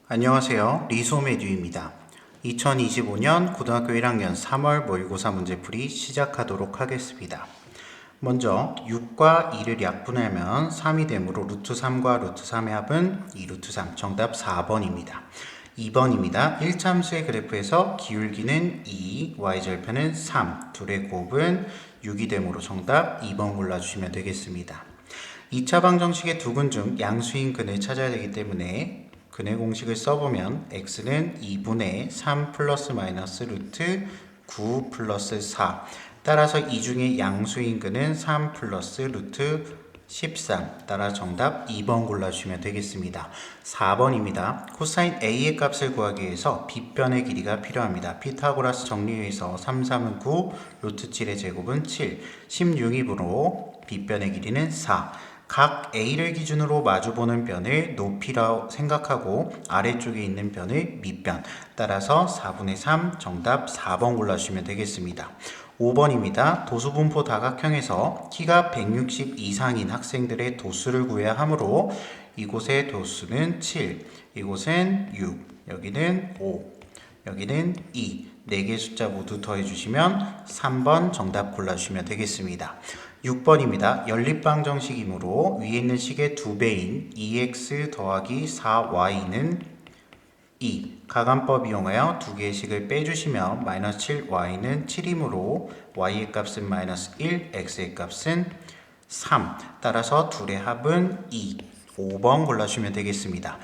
안녕하세요. 리소메듀입니다. 2025년 고등학교 1학년 3월 모의고사 문제풀이 시작하도록 하겠습니다. 먼저 6과 2를 약분하면 3이 되므로 루트 3과 루트 3의 합은 2 루트 3, 정답 4번입니다. 2번입니다. 1참수의 그래프에서 기울기는 2, y절편은 3, 둘의 곱은 6이 되므로 정답 2번 골라주시면 되겠습니다. 2차 방정식의 두 근 중 양수인 근을 찾아야 되기 때문에 근의 공식을 써보면 x는 2분의 3 플러스 마이너스 루트 9 플러스 4, 따라서 이 중에 양수인 근은 3 플러스 루트 13, 따라 정답 2번 골라주시면 되겠습니다. 4번입니다. 코사인 A의 값을 구하기 위해서 빗변의 길이가 필요합니다. 피타고라스 정리에서 3, 3은 9, 루트 7의 제곱은 7, 16이므로 빗변의 길이는 4. 각 A를 기준으로 마주보는 변을 높이라고 생각하고 아래쪽에 있는 변을 밑변, 따라서 4분의 3, 정답 4번 골라주시면 되겠습니다. 5번입니다. 도수분포 다각형에서 키가 160 이상인 학생들의 도수를 구해야 하므로 이곳의 도수는 7, 이곳은 6, 여기는 5, 여기는 2, 4개의 숫자 모두 더해주시면 3번 정답 골라주시면 되겠습니다. 6번입니다. 연립방정식이므로 위에 있는 식의 2배인 2x 더하기 4y는 2. 가감법 이용하여 두 개의 식을 빼주시면 마이너스 7y는 7이므로 y의 값은 마이너스 1, x의 값은 3. 따라서 둘의 합은 2. 5번 골라주시면 되겠습니다.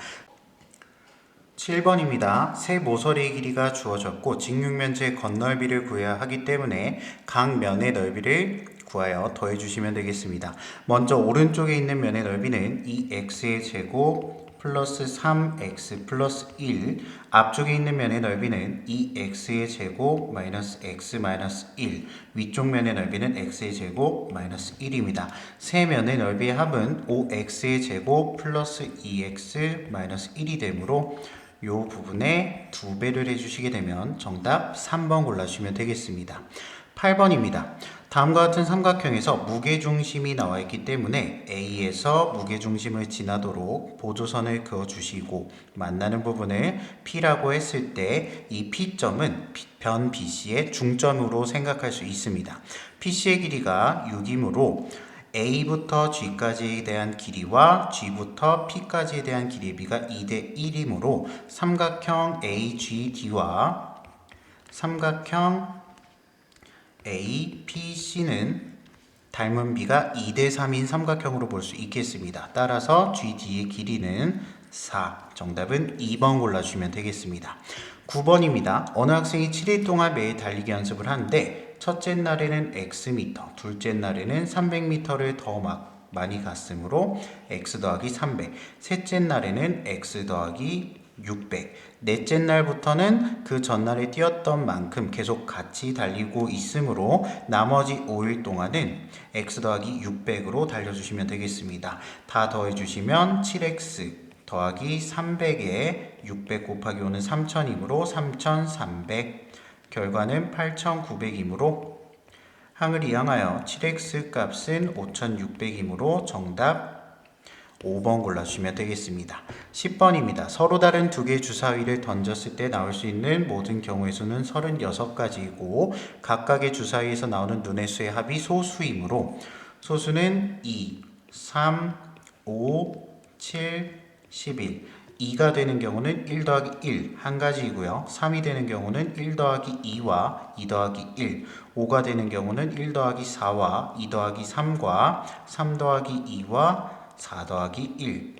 7번입니다. 세 모서리의 길이가 주어졌고 직육면체의 겉넓이를 구해야 하기 때문에 각 면의 넓이를 구하여 더해주시면 되겠습니다. 먼저 오른쪽에 있는 면의 넓이는 2x의 제곱 플러스 3x 플러스 1, 앞쪽에 있는 면의 넓이는 2x의 제곱 마이너스 x 마이너스 1, 위쪽 면의 넓이는 x의 제곱 마이너스 1입니다. 세 면의 넓이의 합은 5x의 제곱 플러스 2x 마이너스 1이 되므로 이 부분에 2배를 해주시게 되면 정답 3번 골라주시면 되겠습니다. 8번입니다. 다음과 같은 삼각형에서 무게중심이 나와 있기 때문에 A에서 무게중심을 지나도록 보조선을 그어주시고 만나는 부분을 P라고 했을 때 이 P점은 변 BC의 중점으로 생각할 수 있습니다. PC의 길이가 6이므로 A부터 G까지에 대한 길이와 G부터 P까지에 대한 길이의 비가 2대 1이므로 삼각형 AGD와 삼각형 APC는 닮은 비가 2대 3인 삼각형으로 볼 수 있겠습니다. 따라서 GD의 길이는 4, 정답은 2번 골라주시면 되겠습니다. 9번입니다. 어느 학생이 7일 동안 매일 달리기 연습을 하는데 첫째 날에는 X미터, 둘째 날에는 300m를 더 많이 갔으므로 X 더하기 300, 셋째 날에는 X 더하기 600, 넷째 날부터는 그 전날에 뛰었던 만큼 계속 같이 달리고 있으므로 나머지 5일 동안은 X 더하기 600으로 달려주시면 되겠습니다. 다 더해주시면 7X 더하기 300에 600 곱하기 5는 3000이므로 3300, 결과는 8900이므로 항을 이항하여 7x 값은 5600이므로 정답 5번 골라주시면 되겠습니다. 10번입니다. 서로 다른 두 개의 주사위를 던졌을 때 나올 수 있는 모든 경우의 수는 36가지이고 각각의 주사위에서 나오는 눈의 수의 합이 소수이므로 소수는 2, 3, 5, 7, 11, 2가 되는 경우는 1 더하기 1, 한 가지이고요. 3이 되는 경우는 1 더하기 2와 2 더하기 1, 5가 되는 경우는 1 더하기 4와 2 더하기 3과 3 더하기 2와 4 더하기 1,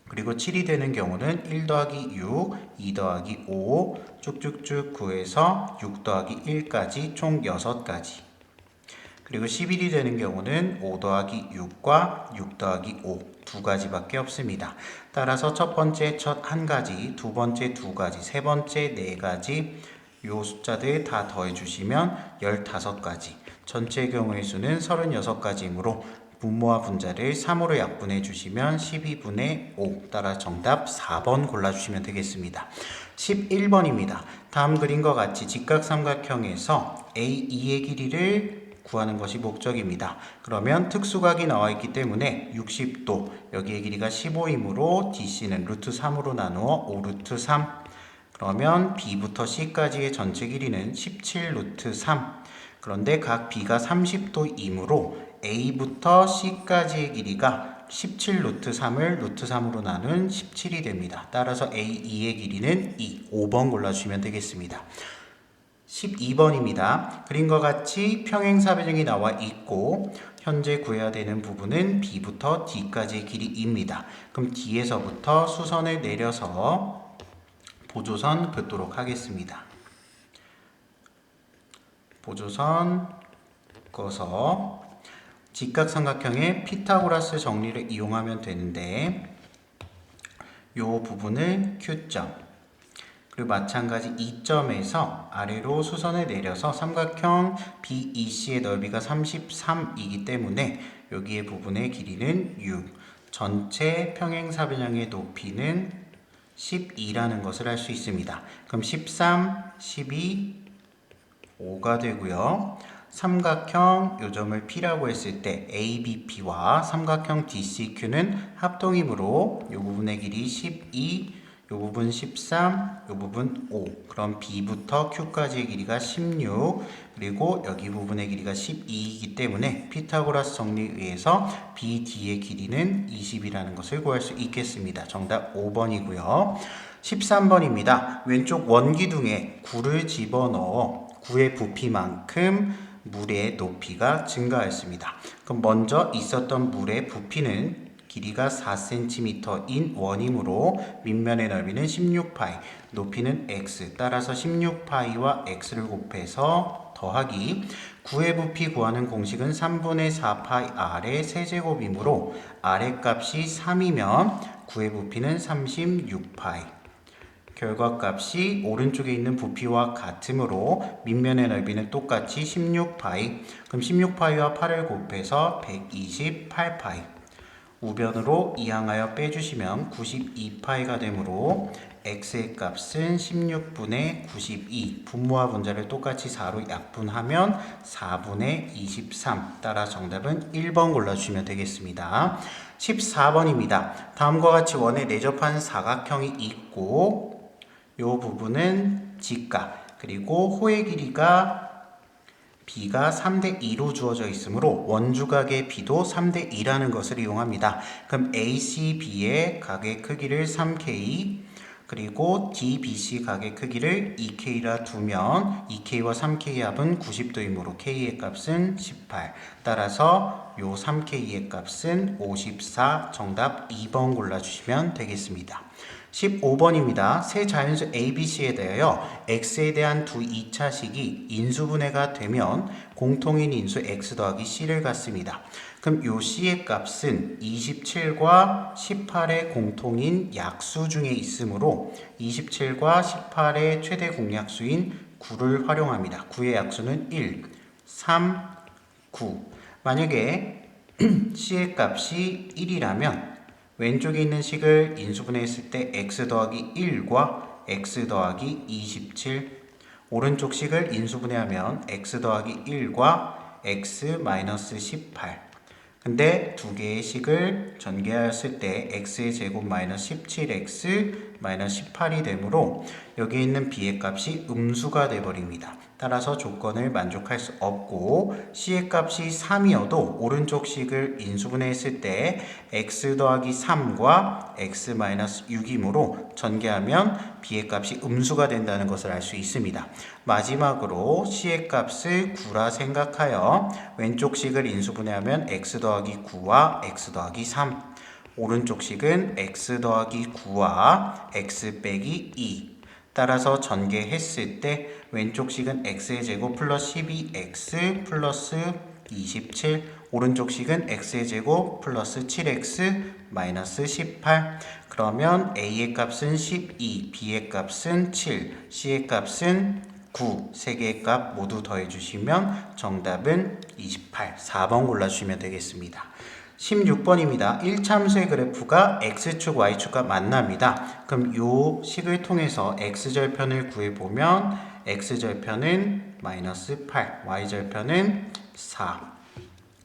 그리고 7이 되는 경우는 1 더하기 6, 2 더하기 5, 쭉쭉쭉 구해서 6 더하기 1까지 총 6가지, 그리고 11이 되는 경우는 5 더하기 6과 6 더하기 5, 두 가지밖에 없습니다. 따라서 첫 번째 첫 한 가지, 두 번째 두 가지, 세 번째 네 가지, 요 숫자들 다 더해주시면 15가지, 전체 경우의 수는 36가지이므로 분모와 분자를 3으로 약분해 주시면 12분의 5, 따라 정답 4번 골라주시면 되겠습니다. 11번입니다. 다음 그림과 같이 직각삼각형에서 A2의 길이를 구하는 것이 목적입니다. 그러면 특수각이 나와 있기 때문에 60도, 여기의 길이가 15이므로 DC는 루트 3으로 나누어 5 루트 3. 그러면 B부터 C까지의 전체 길이는 17 루트 3. 그런데 각 B가 30도이므로 A부터 C까지의 길이가 17 루트 3을 루트 3으로 나눈 17이 됩니다. 따라서 A2의 길이는 2, 5번 골라주시면 되겠습니다. 12번입니다. 그림과 같이 평행사변형이 나와 있고 현재 구해야 되는 부분은 B부터 D까지의 길이입니다. 그럼 D에서부터 수선을 내려서 보조선 긋도록 하겠습니다. 보조선 꺼서 직각삼각형의 피타고라스 정리를 이용하면 되는데 이 부분을 Q점 그리고 마찬가지 2점에서 아래로 수선을 내려서 삼각형 BEC의 넓이가 33이기 때문에 여기의 부분의 길이는 6, 전체 평행사변형의 높이는 12라는 것을 알 수 있습니다. 그럼 13, 12, 5가 되고요. 삼각형 요점을 P라고 했을 때 ABP와 삼각형 DCQ는 합동이므로 이 부분의 길이 12, 이 부분 13, 이 부분 5. 그럼 B부터 Q까지의 길이가 16, 그리고 여기 부분의 길이가 12이기 때문에 피타고라스 정리에 의해서 BD의 길이는 20이라는 것을 구할 수 있겠습니다. 정답 5번이고요. 13번입니다. 왼쪽 원기둥에 굴을 집어넣어 구의 부피만큼 물의 높이가 증가했습니다. 그럼 먼저 있었던 물의 부피는 길이가 4cm인 원이므로 밑면의 넓이는 16파이, 높이는 x, 따라서 16파이와 x를 곱해서 더하기, 구의 부피 구하는 공식은 3분의 4파이 r의 세제곱이므로 r의 값이 3이면 구의 부피는 36파이. 결과값이 오른쪽에 있는 부피와 같으므로 밑면의 넓이는 똑같이 16파이. 그럼 16파이와 8을 곱해서 128파이. 우변으로 이항하여 빼주시면 92파이가 되므로 x의 값은 16분의 92. 분모와 분자를 똑같이 4로 약분하면 4분의 23. 따라 정답은 1번 골라주시면 되겠습니다. 14번입니다. 다음과 같이 원에 내접한 사각형이 있고 이 부분은 직각, 그리고 호의 길이가 B가 3대 2로 주어져 있으므로 원주각의 B도 3대 2라는 것을 이용합니다. 그럼 ACB의 각의 크기를 3K, 그리고 DBC 각의 크기를 2K라 두면 2K와 3K의 합은 90도이므로 K의 값은 18. 따라서 요 3K의 값은 54. 정답 2번 골라주시면 되겠습니다. 15번입니다. 세 자연수 ABC에 대하여 X에 대한 두 2차식이 인수분해가 되면 공통인 인수 X 더하기 C를 갖습니다. 그럼 요 C의 값은 27과 18의 공통인 약수 중에 있으므로 27과 18의 최대 공약수인 9를 활용합니다. 9의 약수는 1, 3, 9. 만약에 C의 값이 1이라면 왼쪽에 있는 식을 인수분해했을 때 x 더하기 1과 x 더하기 27, 오른쪽 식을 인수분해하면 x 더하기 1과 x 마이너스 18. 근데 두 개의 식을 전개하였을 때 x의 제곱 마이너스 17x 마이너스 18이 되므로 여기 있는 b의 값이 음수가 되어버립니다. 따라서 조건을 만족할 수 없고 c의 값이 3이어도 오른쪽 식을 인수분해했을 때 x 더하기 3과 x 마이너스 6이므로 전개하면 b의 값이 음수가 된다는 것을 알 수 있습니다. 마지막으로 c의 값을 9라 생각하여 왼쪽 식을 인수분해하면 x 더하기 9와 x 더하기 3, 오른쪽 식은 x 더하기 9와 x 빼기 2. 따라서 전개했을 때 왼쪽 식은 x의 제곱 플러스 12x 플러스 27, 오른쪽 식은 x의 제곱 플러스 7x 마이너스 18. 그러면 a의 값은 12, b의 값은 7, c의 값은 9. 세 개의 값 모두 더해주시면 정답은 28, 4번 골라주시면 되겠습니다. 16번입니다. 1참수의 그래프가 x축, y축과 만납니다. 그럼 이 식을 통해서 x절편을 구해보면 x절편은 마이너스 8, y절편은 4.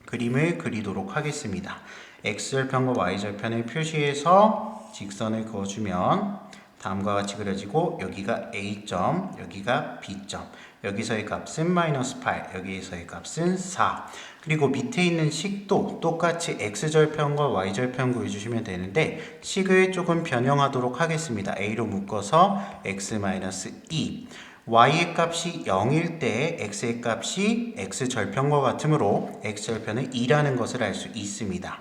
그림을 그리도록 하겠습니다. x절편과 y절편을 표시해서 직선을 그어주면 다음과 같이 그려지고 여기가 a점, 여기가 b점, 여기서의 값은 마이너스 8, 여기에서의 값은 4. 그리고 밑에 있는 식도 똑같이 x절편과 y절편 구해주시면 되는데 식을 조금 변형하도록 하겠습니다. a로 묶어서 x-2. y의 값이 0일 때 x의 값이 x절편과 같으므로 x절편은 2라는 것을 알 수 있습니다.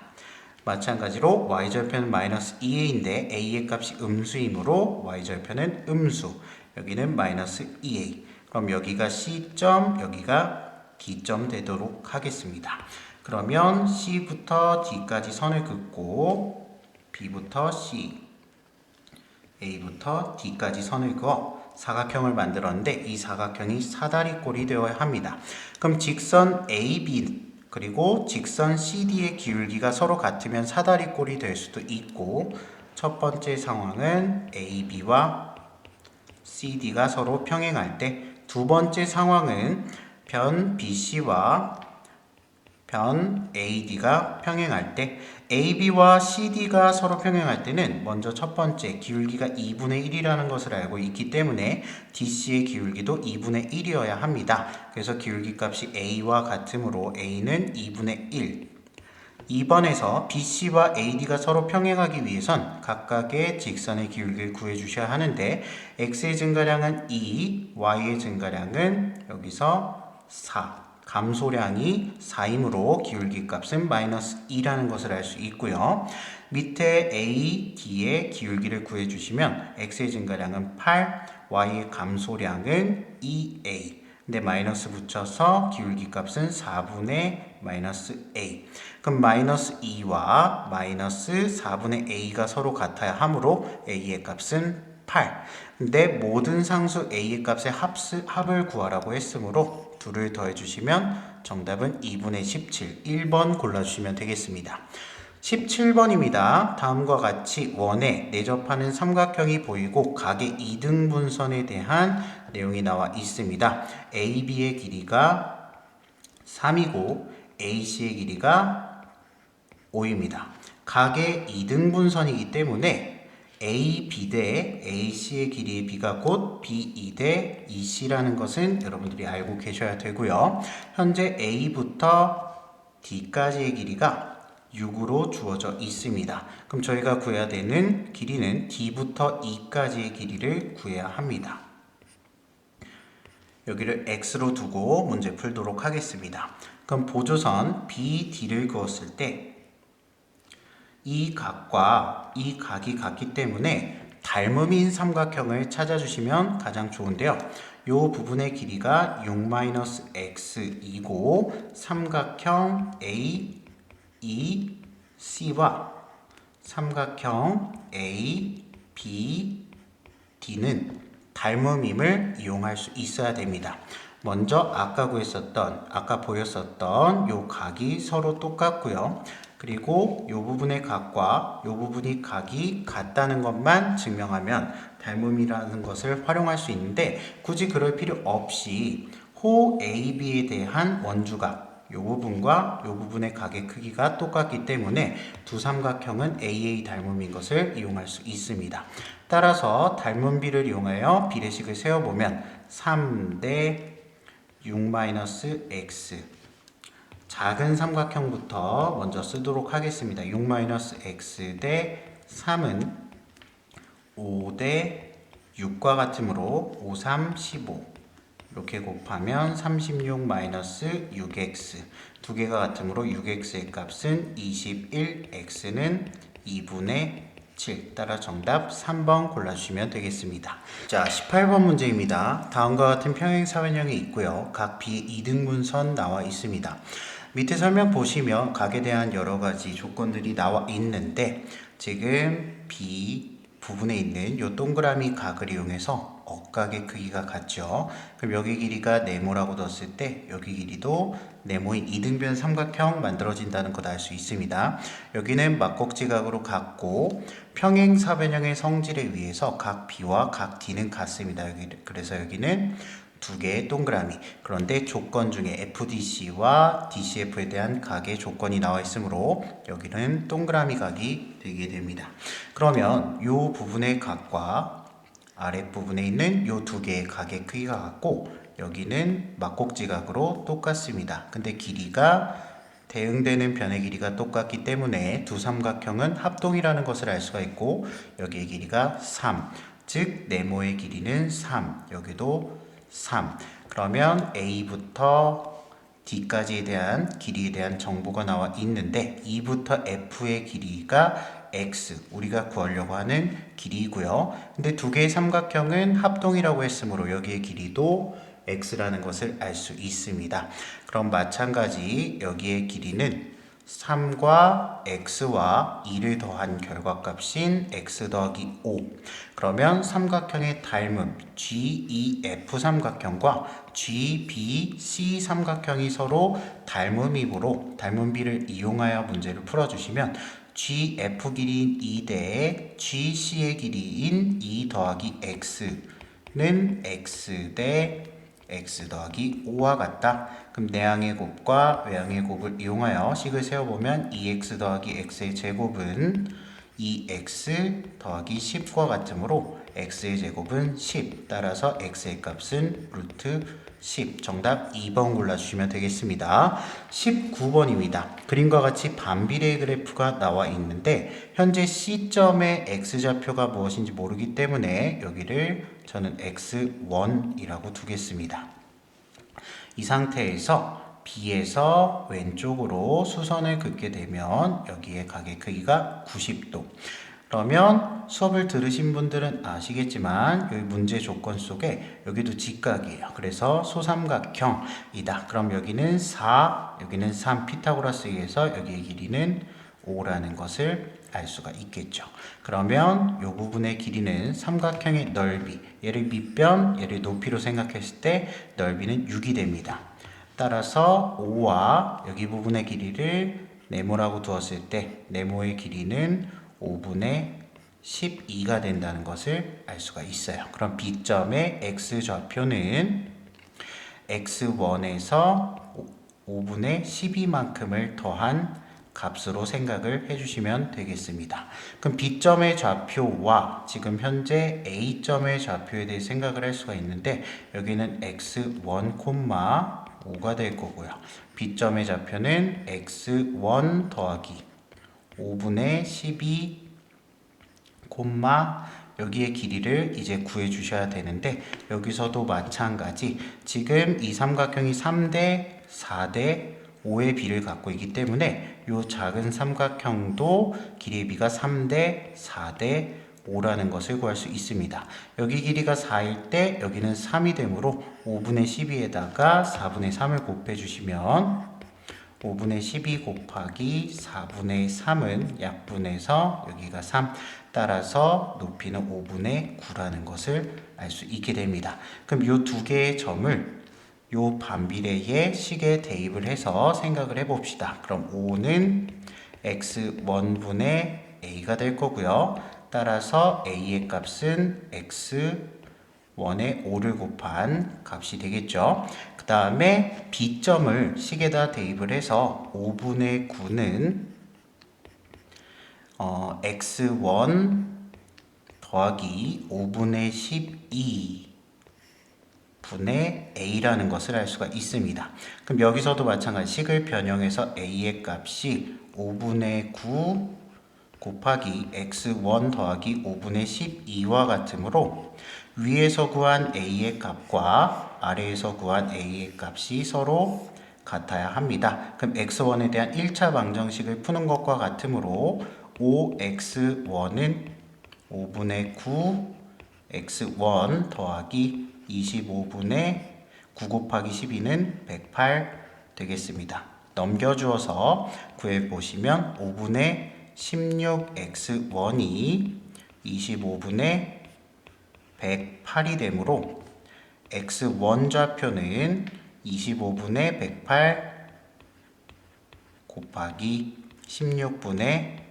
마찬가지로 y절편은 마이너스 2a인데 a의 값이 음수이므로 y절편은 음수. 여기는 마이너스 2a. 그럼 여기가 C점, 여기가 D점 되도록 하겠습니다. 그러면 C부터 D까지 선을 긋고 B부터 C, A부터 D까지 선을 그어 사각형을 만들었는데 이 사각형이 사다리꼴이 되어야 합니다. 그럼 직선 AB 그리고 직선 CD의 기울기가 서로 같으면 사다리꼴이 될 수도 있고 첫 번째 상황은 AB와 CD가 서로 평행할 때 두 번째 상황은 변 BC와 변 AD가 평행할 때 AB와 CD가 서로 평행할 때는 먼저 첫 번째 기울기가 2분의 1이라는 것을 알고 있기 때문에 DC의 기울기도 2분의 1이어야 합니다. 그래서 기울기 값이 A와 같으므로 A는 2분의 1. 2번에서 BC와 AD가 서로 평행하기 위해선 각각의 직선의 기울기를 구해주셔야 하는데 X의 증가량은 2, Y의 증가량은 여기서 4. 감소량이 4이므로 기울기 값은 마이너스 2라는 것을 알 수 있고요. 밑에 A, D의 기울기를 구해주시면 X의 증가량은 8, Y의 감소량은 2A. 근데 마이너스 붙여서 기울기 값은 4분의 마이너스 A. 그럼 마이너스 2와 마이너스 4분의 A가 서로 같아야 하므로 A의 값은 8. 근데 모든 상수 A의 값의 합을 구하라고 했으므로 둘을 더해주시면 정답은 2분의 17. 1번 골라주시면 되겠습니다. 17번입니다. 다음과 같이 원에 내접하는 삼각형이 보이고 각의 이등분선에 대한 내용이 나와 있습니다. AB의 길이가 3이고 AC의 길이가 5입니다. 각의 이등분선이기 때문에 AB 대 AC의 길이의 B가 곧 BE 대 EC라는 것은 여러분들이 알고 계셔야 되고요. 현재 A부터 D까지의 길이가 6으로 주어져 있습니다. 그럼 저희가 구해야 되는 길이는 D부터 E까지의 길이를 구해야 합니다. 여기를 X로 두고 문제 풀도록 하겠습니다. 그럼 보조선 BD를 그었을 때 이 각과 이 각이 같기 때문에 닮음인 삼각형을 찾아주시면 가장 좋은데요. 이 부분의 길이가 6-x이고 삼각형 AEC와 삼각형 ABD는 닮음임을 이용할 수 있어야 됩니다. 먼저 아까 보였었던 이 각이 서로 똑같고요. 그리고 이 부분의 각과 이 부분이 각이 같다는 것만 증명하면 닮음이라는 것을 활용할 수 있는데 굳이 그럴 필요 없이 호 AB에 대한 원주각 이 부분과 이 부분의 각의 크기가 똑같기 때문에 두 삼각형은 AA 닮음인 것을 이용할 수 있습니다. 따라서 닮음비를 이용하여 비례식을 세워보면 3대 6-x 작은 삼각형부터 먼저 쓰도록 하겠습니다. 6-x 대 3은 5 대 6과 같으므로 5, 3, 15 이렇게 곱하면 36-6x 두 개가 같으므로 6x의 값은 21, x는 2분의 7. 따라 정답 3번 골라주시면 되겠습니다. 자, 18번 문제입니다. 다음과 같은 평행사변형이 있고요. 각 비이등분선 나와 있습니다. 밑에 설명 보시면 각에 대한 여러 가지 조건들이 나와 있는데 지금 B 부분에 있는 이 동그라미 각을 이용해서 억각의 크기가 같죠. 그럼 여기 길이가 네모라고 뒀을 때 여기 길이도 네모인 이등변 삼각형 만들어진다는 걸 알 수 있습니다. 여기는 막곡지각으로 같고 평행사변형의 성질에 의해서 각 B와 각 D는 같습니다. 그래서 여기는 두 개의 동그라미. 그런데 조건 중에 FDC와 DCF에 대한 각의 조건이 나와 있으므로 여기는 동그라미 각이 되게 됩니다. 그러면 이 부분의 각과 아랫부분에 있는 이 두 개의 각의 크기가 같고 여기는 막곡지각으로 똑같습니다. 근데 길이가 대응되는 변의 길이가 똑같기 때문에 두 삼각형은 합동이라는 것을 알 수가 있고 여기의 길이가 3, 즉 네모의 길이는 3, 여기도 3. 그러면 A부터 D까지에 대한 길이에 대한 정보가 나와 있는데 E부터 F의 길이가 X, 우리가 구하려고 하는 길이고요. 근데 두 개의 삼각형은 합동이라고 했으므로 여기의 길이도 X라는 것을 알 수 있습니다. 그럼 마찬가지 여기의 길이는 3과 X와 2를 더한 결과값인 X 더하기 5. 그러면 삼각형의 닮음 GEF 삼각형과 GBC 삼각형이 서로 닮음이므로 닮음비를 이용하여 문제를 풀어주시면 GF 길이인 2대에 GC의 길이인 2 더하기 X는 X 대 X 더하기 5와 같다. 그럼 내항의 곱과 외항의 곱을 이용하여 식을 세워보면 2x 더하기 x의 제곱은 2x 더하기 10과 같으므로 x의 제곱은 10. 따라서 x의 값은 루트 10. 정답 2번 골라주시면 되겠습니다. 19번입니다. 그림과 같이 반비례의 그래프가 나와 있는데 현재 C점의 x좌표가 무엇인지 모르기 때문에 여기를 저는 x1이라고 두겠습니다. 이 상태에서 B에서 왼쪽으로 수선을 긋게 되면 여기에 각의 크기가 90도. 그러면 수업을 들으신 분들은 아시겠지만 여기 문제 조건 속에 여기도 직각이에요. 그래서 소삼각형이다. 그럼 여기는 4, 여기는 3 피타고라스에 의해서 여기의 길이는 5라는 것을 알 수가 있겠죠. 그러면 이 부분의 길이는 삼각형의 넓이, 얘를 밑변, 얘를 높이로 생각했을 때 넓이는 6이 됩니다. 따라서 5와 여기 부분의 길이를 네모라고 두었을 때 네모의 길이는 5분의 12가 된다는 것을 알 수가 있어요. 그럼 B점의 X좌표는 X1에서 5분의 12만큼을 더한 값으로 생각을 해주시면 되겠습니다. 그럼 B점의 좌표와 지금 현재 A점의 좌표에 대해 생각을 할 수가 있는데 여기는 X1, 5가 될 거고요. B점의 좌표는 X1 더하기 5분의 12, 여기의 길이를 이제 구해 주셔야 되는데 여기서도 마찬가지 지금 이 삼각형이 3대 4대 5의 비를 갖고 있기 때문에 이 작은 삼각형도 길이의 비가 3대 4대 5라는 것을 구할 수 있습니다. 여기 길이가 4일 때 여기는 3이 되므로 5분의 12에다가 4분의 3을 곱해 주시면 5분의 12 곱하기 4분의 3은 약분해서 여기가 3. 따라서 높이는 5분의 9라는 것을 알 수 있게 됩니다. 그럼 이 두 개의 점을 이 반비례의 식에 대입을 해서 생각을 해봅시다. 그럼 5는 x1분의 a가 될 거고요. 따라서 a의 값은 x1에 5를 곱한 값이 되겠죠. 그 다음에 b점을 식에다 대입을 해서 5분의 9는 x1 더하기 5분의 12 분의 a라는 것을 알 수가 있습니다. 그럼 여기서도 마찬가지 식을 변형해서 a의 값이 5분의 9 곱하기 x1 더하기 5분의 12와 같으므로 위에서 구한 a의 값과 아래에서 구한 a의 값이 서로 같아야 합니다. 그럼 x1에 대한 1차 방정식을 푸는 것과 같으므로 5x1은 5분의 9 x1 더하기 25분의 9 곱하기 12는 108 되겠습니다. 넘겨주어서 구해보시면 5분의 16x1이 25분의 108이 되므로 x1 좌표는 25분의 108 곱하기 16분의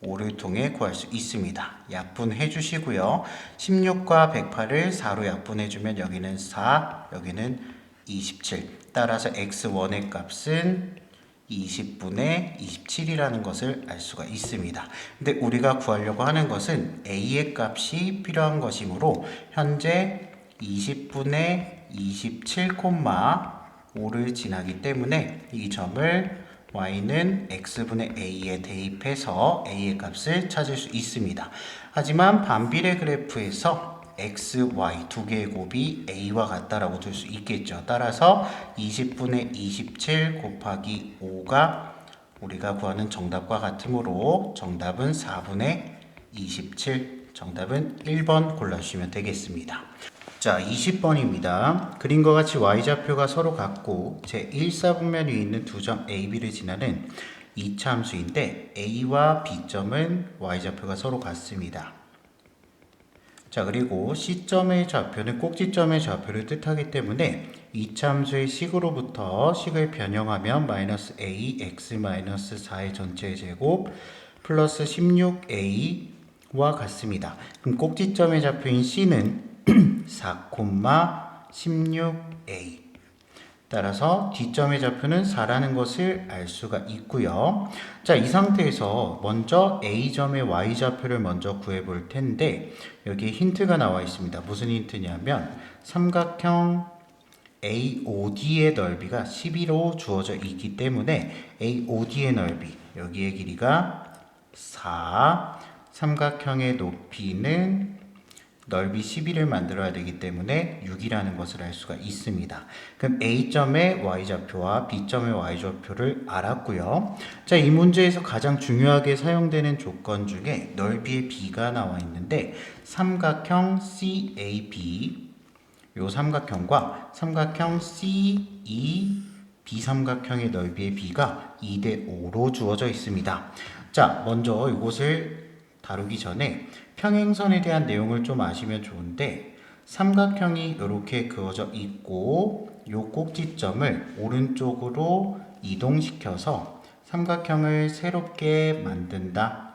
5를 통해 구할 수 있습니다. 약분해 주시고요. 16과 108을 4로 약분해 주면 여기는 4, 여기는 27. 따라서 x1의 값은 20분의 27이라는 것을 알 수가 있습니다. 근데 우리가 구하려고 하는 것은 a의 값이 필요한 것이므로 현재 20분의 27,5를 지나기 때문에 이 점을 y는 x분의 a에 대입해서 a의 값을 찾을 수 있습니다. 하지만 반비례 그래프에서 x, y 두 개의 곱이 a와 같다라고 둘 수 있겠죠. 따라서 20분의 27 곱하기 5가 우리가 구하는 정답과 같으므로 정답은 4분의 27, 정답은 1번 골라주시면 되겠습니다. 자, 20번입니다. 그림과 같이 y좌표가 서로 같고 제1사분면 위에 있는 두 점 a, b를 지나는 2차 함수인데 a와 b점은 y좌표가 서로 같습니다. 자, 그리고 C점의 좌표는 꼭지점의 좌표를 뜻하기 때문에 2차 함수의 식으로부터 식을 변형하면 마이너스 a x 마이너스 4의 전체 제곱 플러스 16a와 같습니다. 그럼 꼭지점의 좌표인 C는 4, 16a. 따라서 D점의 좌표는 4라는 것을 알 수가 있고요. 자, 이 상태에서 먼저 A점의 Y좌표를 먼저 구해 볼 텐데 여기에 힌트가 나와 있습니다. 무슨 힌트냐면 삼각형 AOD의 넓이가 11로 주어져 있기 때문에 AOD의 넓이, 여기의 길이가 4, 삼각형의 높이는 넓이 11을 만들어야 되기 때문에 6이라는 것을 알 수가 있습니다. 그럼 A점의 Y좌표와 B점의 Y좌표를 알았고요. 자, 이 문제에서 가장 중요하게 사용되는 조건 중에 넓이의 B가 나와 있는데 삼각형 CAB, 요 삼각형과 삼각형 CE, 비삼각형의 넓이의 B가 2대 5로 주어져 있습니다. 자, 먼저 이것을 다루기 전에 평행선에 대한 내용을 좀 아시면 좋은데 삼각형이 이렇게 그어져 있고 요 꼭지점을 오른쪽으로 이동시켜서 삼각형을 새롭게 만든다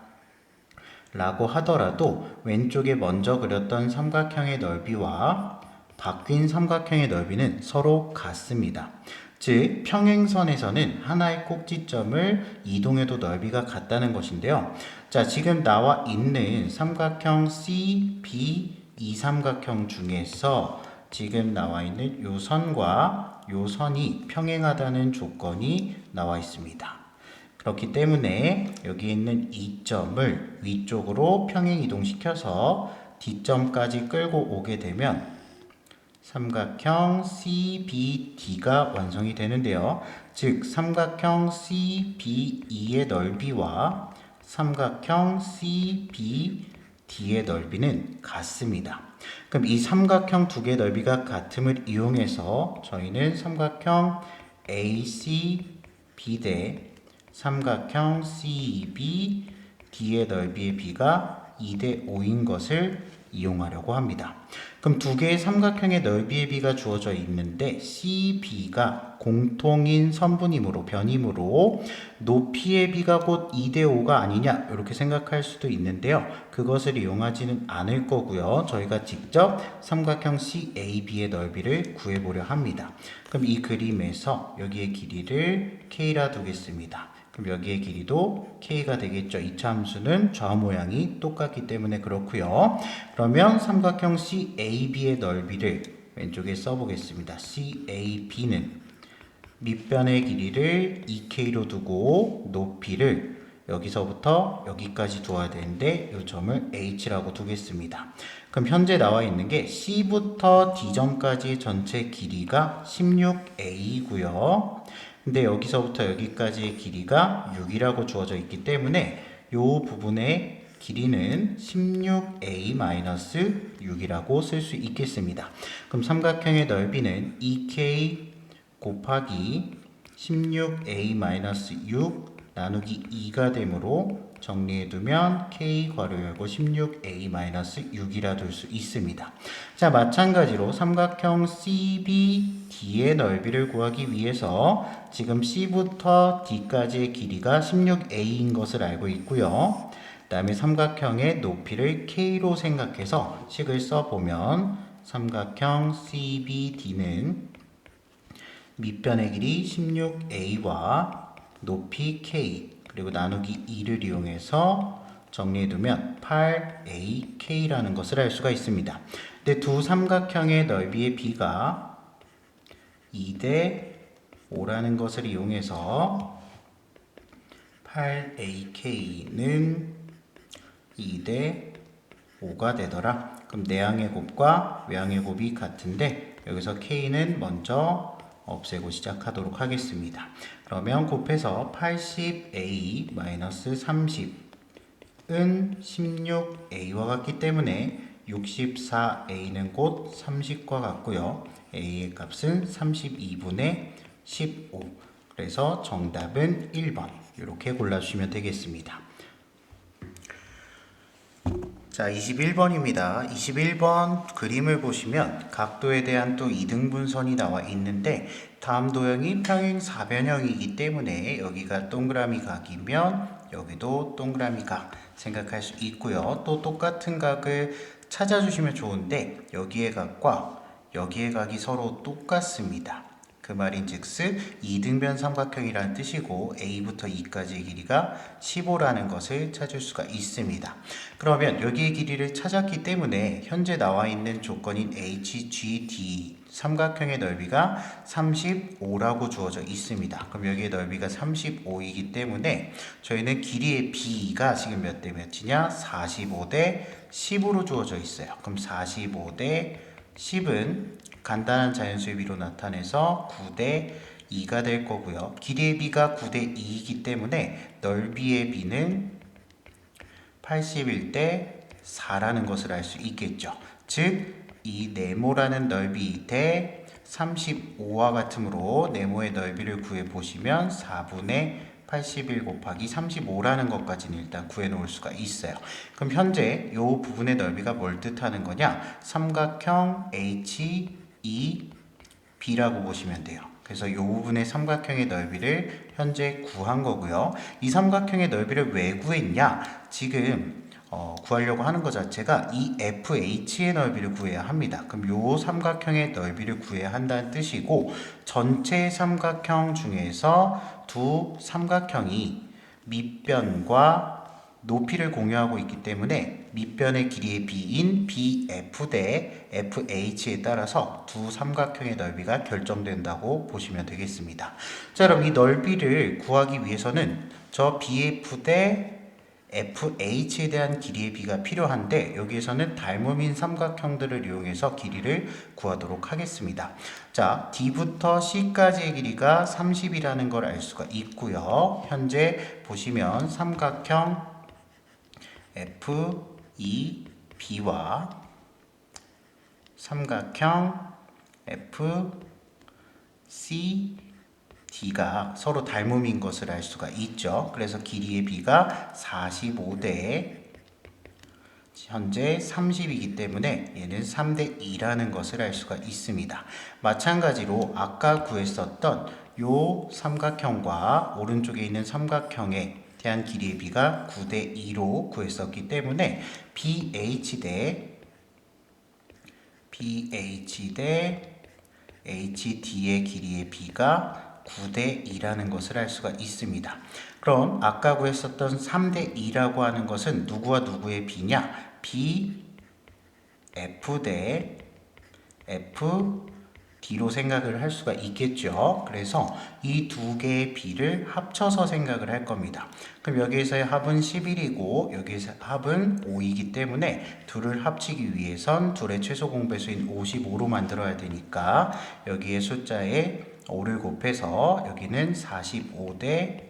라고 하더라도 왼쪽에 먼저 그렸던 삼각형의 넓이와 바뀐 삼각형의 넓이는 서로 같습니다. 즉 평행선에서는 하나의 꼭지점을 이동해도 넓이가 같다는 것인데요. 자, 지금 나와 있는 삼각형 CB 이 삼각형 중에서 지금 나와 있는 요 선과 요 선이 평행하다는 조건이 나와 있습니다. 그렇기 때문에 여기 있는 이 점을 위쪽으로 평행 이동시켜서 D점까지 끌고 오게 되면 삼각형 CBD가 완성이 되는데요. 즉 삼각형 CBE의 넓이와 삼각형 CBD의 넓이는 같습니다. 그럼 이 삼각형 두 개의 넓이가 같음을 이용해서 저희는 삼각형 ACB 대 삼각형 CBD의 넓이의 비가 2대 5인 것을 이용하려고 합니다. 그럼 두 개의 삼각형의 넓이의 비가 주어져 있는데 CB가 공통인 선분이므로 변이므로 높이의 비가 곧 2대 5가 아니냐 이렇게 생각할 수도 있는데요. 그것을 이용하지는 않을 거고요. 저희가 직접 삼각형 CAB의 넓이를 구해보려 합니다. 그럼 이 그림에서 여기의 길이를 K라 두겠습니다. 그럼 여기의 길이도 K가 되겠죠. 이 함수는 좌우 모양이 똑같기 때문에 그렇고요. 그러면 삼각형 CAB의 넓이를 왼쪽에 써보겠습니다. CAB는 밑변의 길이를 2K로 두고 높이를 여기서부터 여기까지 두어야 되는데 이 점을 H라고 두겠습니다. 그럼 현재 나와 있는 게 C부터 D점까지의 전체 길이가 16A고요. 근데 여기서부터 여기까지의 길이가 6이라고 주어져 있기 때문에 이 부분의 길이는 16a-6이라고 쓸 수 있겠습니다. 그럼 삼각형의 넓이는 2k 곱하기 16a-6 나누기 2가 되므로 정리해두면 k 괄호 열고 16a-6이라 둘 수 있습니다. 자, 마찬가지로 삼각형 CBD의 넓이를 구하기 위해서 지금 C부터 D까지의 길이가 16a인 것을 알고 있고요. 다음에 삼각형의 높이를 K로 생각해서 식을 써보면 삼각형 CBD는 밑변의 길이 16a와 높이 k 그리고 나누기 2를 이용해서 정리해두면 8ak라는 것을 알 수가 있습니다. 근데 두 삼각형의 넓이의 b가 2대 5라는 것을 이용해서 8ak는 2대 5가 되더라. 그럼 내항의 곱과 외항의 곱이 같은데 여기서 k는 먼저 없애고 시작하도록 하겠습니다. 그러면 곱해서 80a-30은 16a와 같기 때문에 64a는 곧 30과 같고요. a의 값은 32분의 15. 그래서 정답은 1번. 이렇게 골라주시면 되겠습니다. 자, 21번입니다. 21번 그림을 보시면 각도에 대한 또 이등분선이 나와 있는데 다음 도형이 평행 사변형이기 때문에 여기가 동그라미 각이면 여기도 동그라미 각 생각할 수 있고요. 또 똑같은 각을 찾아주시면 좋은데 여기의 각과 여기의 각이 서로 똑같습니다. 그 말인즉슨 이등변 삼각형이라는 뜻이고 A부터 E까지의 길이가 15라는 것을 찾을 수가 있습니다. 그러면 여기의 길이를 찾았기 때문에 현재 나와 있는 조건인 HGD 삼각형의 넓이가 35라고 주어져 있습니다. 그럼 여기의 넓이가 35이기 때문에 저희는 길이의 B가 지금 몇 대 몇이냐? 45대 10으로 주어져 있어요. 그럼 45대 10은 간단한 자연수의 비로 나타내서 9대 2가 될 거고요. 길이의 b가 9대 2이기 때문에 넓이의 b는 81대 4라는 것을 알 수 있겠죠. 즉, 이 네모라는 넓이 대 35와 같으므로 네모의 넓이를 구해 보시면 4분의 81 곱하기 35라는 것까지는 일단 구해 놓을 수가 있어요. 그럼 현재 이 부분의 넓이가 뭘 뜻하는 거냐? 삼각형 HEB라고 보시면 돼요. 그래서 이 부분의 삼각형의 넓이를 현재 구한 거고요. 이 삼각형의 넓이를 왜 구했냐? 지금 구하려고 하는 것 자체가 이 FH의 넓이를 구해야 합니다. 그럼 이 삼각형의 넓이를 구해야 한다는 뜻이고 전체 삼각형 중에서 두 삼각형이 밑변과 높이를 공유하고 있기 때문에 밑변의 길이의 b인 BF 대 FH에 따라서 두 삼각형의 넓이가 결정된다고 보시면 되겠습니다. 자, 그럼 이 넓이를 구하기 위해서는 저 BF 대 FH에 대한 길이의 b가 필요한데 여기에서는 닮음인 삼각형들을 이용해서 길이를 구하도록 하겠습니다. 자, D부터 C까지의 길이가 30이라는 걸 알 수가 있고요. 현재 보시면 삼각형 FEB와 삼각형 FCD가 서로 닮음인 것을 알 수가 있죠. 그래서 길이의 b가 45대 현재 30이기 때문에 얘는 3대 2라는 것을 알 수가 있습니다. 마찬가지로 아까 구했었던 요 삼각형과 오른쪽에 있는 삼각형에 대한 길이의 b가 9대 2로 구했었기 때문에 BH 대 HD의 길이의 b가 9대 2라는 것을 알 수가 있습니다. 그럼 아까 구했었던 3대 2라고 하는 것은 누구와 누구의 b냐? BF 대 FD로 생각을 할 수가 있겠죠. 그래서 이 두 개의 b를 합쳐서 생각을 할 겁니다. 그럼 여기에서의 합은 11이고 여기에서 합은 5이기 때문에 둘을 합치기 위해선 둘의 최소 공배수인 55로 만들어야 되니까 여기에 숫자에 5를 곱해서 여기는 45대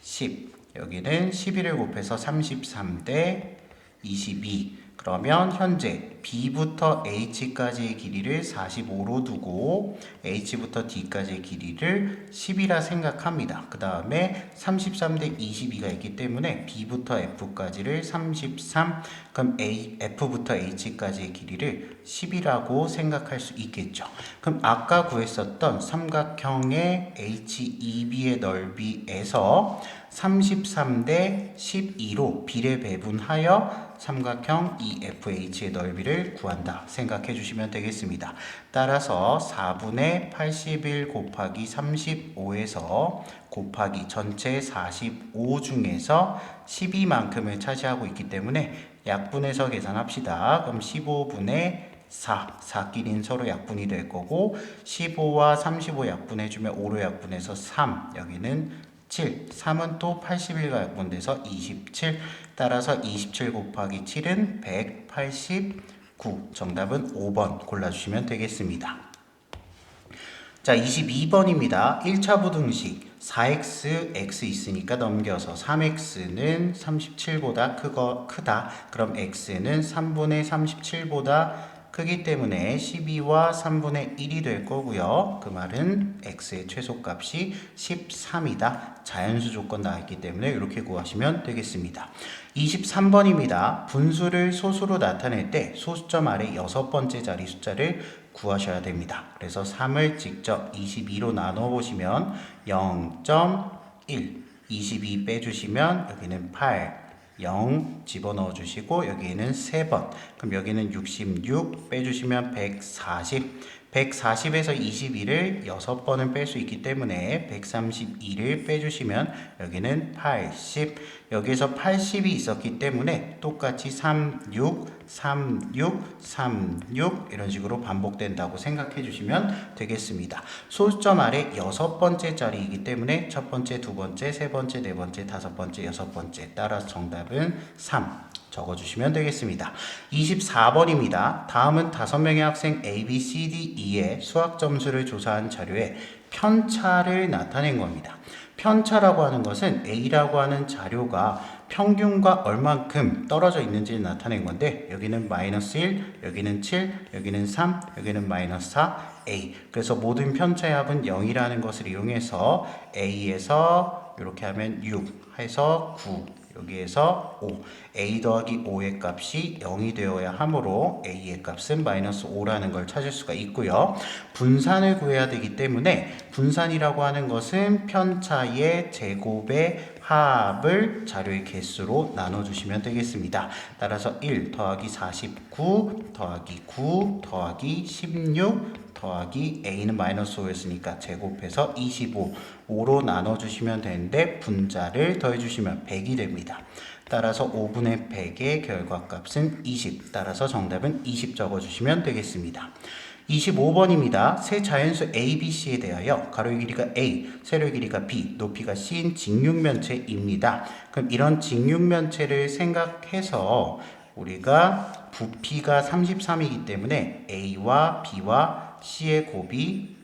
10 여기는 11을 곱해서 33대 22 그러면 현재 B부터 H까지의 길이를 45로 두고 H부터 D까지의 길이를 10이라 생각합니다. 그 다음에 33대 22가 있기 때문에 B부터 F까지를 33 그럼 F부터 H까지의 길이를 10이라고 생각할 수 있겠죠. 그럼 아까 구했었던 삼각형의 HEB의 넓이에서 33 대 12로 비례 배분하여 삼각형 EFH의 넓이를 구한다 생각해 주시면 되겠습니다. 따라서 4분의 81 곱하기 35에서 곱하기 전체 45 중에서 12만큼을 차지하고 있기 때문에 약분해서 계산합시다. 그럼 15분의 4끼리는 서로 약분이 될 거고 15와 35 약분해주면 5로 약분해서 3, 여기는 7, 3은 또 81과 약분돼서 27, 따라서 27 곱하기 7은 189, 정답은 5번 골라주시면 되겠습니다. 자, 22번입니다. 1차 부등식 4x, x 있으니까 넘겨서 3x는 37보다 크다. 그럼 x는 3분의 37보다 크기 때문에 12와 3분의 1이 될 거고요. 그 말은 x의 최소값이 13이다. 자연수 조건 나왔기 때문에 이렇게 구하시면 되겠습니다. 23번입니다. 분수를 소수로 나타낼 때 소수점 아래 6번째 자리 숫자를 구하셔야 됩니다. 그래서 3을 직접 22로 나눠 보시면 0.1, 22 빼주시면 여기는 8, 0 집어넣어 주시고 여기에는 3번, 그럼 여기는 66 빼주시면 140, 140에서 22를 6번은 뺄 수 있기 때문에 132를 빼주시면 여기는 80, 여기에서 80이 있었기 때문에 똑같이 36, 36, 36 이런 식으로 반복된다고 생각해 주시면 되겠습니다. 소수점 아래 6번째 자리이기 때문에 첫 번째, 두 번째, 세 번째, 네 번째, 다섯 번째, 여섯 번째, 따라서 정답은 3 적어주시면 되겠습니다. 24번입니다. 다음은 5명의 학생 A, B, C, D, E의 수학 점수를 조사한 자료에 편차를 나타낸 겁니다. 편차라고 하는 것은 A라고 하는 자료가 평균과 얼만큼 떨어져 있는지를 나타낸 건데 여기는 마이너스 1, 여기는 7, 여기는 3, 여기는 마이너스 4, A. 그래서 모든 편차의 합은 0이라는 것을 이용해서 A에서 이렇게 하면 6 해서 9, 여기에서 5, a 더하기 5의 값이 0이 되어야 하므로 a의 값은 마이너스 5라는 걸 찾을 수가 있고요. 분산을 구해야 되기 때문에 분산이라고 하는 것은 편차의 제곱의 합을 자료의 개수로 나눠주시면 되겠습니다. 따라서 1 더하기 49 더하기 9 더하기 16 더하기 a는 마이너스 5였으니까 제곱해서 25, 5로 나눠주시면 되는데 분자를 더해주시면 100이 됩니다. 따라서 5분의 100의 결과값은 20, 따라서 정답은 20 적어주시면 되겠습니다. 25번입니다. 세 자연수 A, B, C에 대하여 가로의 길이가 A, 세로의 길이가 B, 높이가 C인 직육면체입니다. 그럼 이런 직육면체를 생각해서 우리가 부피가 33이기 때문에 A와 B와 C의 곱이